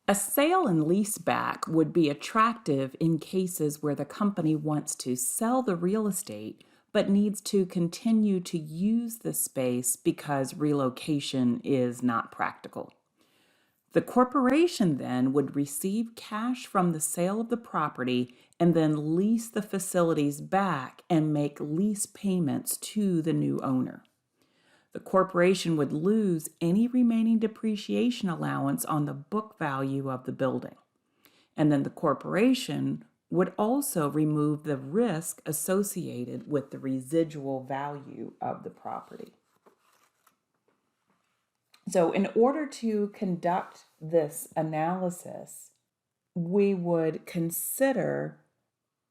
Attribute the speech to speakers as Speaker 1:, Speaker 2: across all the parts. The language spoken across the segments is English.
Speaker 1: A sale and leaseback would be attractive in cases where the company wants to sell the real estate but needs to continue to use the space because relocation is not practical. The corporation then would receive cash from the sale of the property and then lease the facilities back and make lease payments to the new owner. The corporation would lose any remaining depreciation allowance on the book value of the building. And then the corporation would also remove the risk associated with the residual value of the property. So, in order to conduct this analysis, we would consider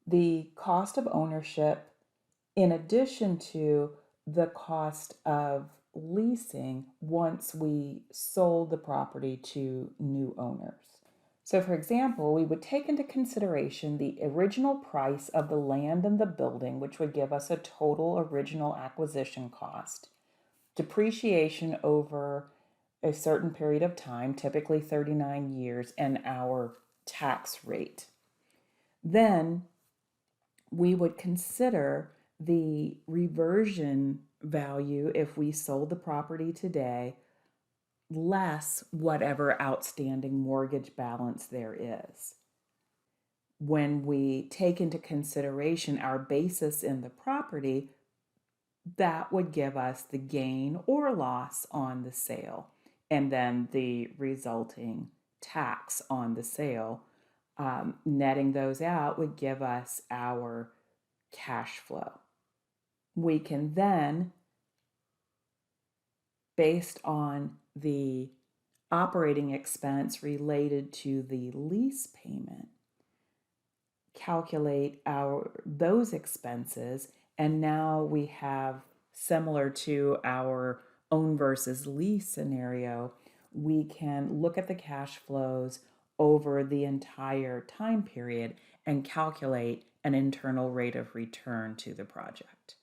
Speaker 1: the cost of ownership in addition to the cost of leasing once we sold the property to new owners. So, for example, we would take into consideration the original price of the land and the building, which would give us a total original acquisition cost, depreciation over a certain period of time, typically 39 years, and our tax rate. Then we would consider the reversion value if we sold the property today, less whatever outstanding mortgage balance there is. When we take into consideration our basis in the property, that would give us the gain or loss on the sale, and then the resulting tax on the sale. Netting those out would give us our cash flow. We can then, based on the operating expense related to the lease payment, calculate those expenses, and now we have, similar to our own versus lease scenario, we can look at the cash flows over the entire time period and calculate an internal rate of return to the project.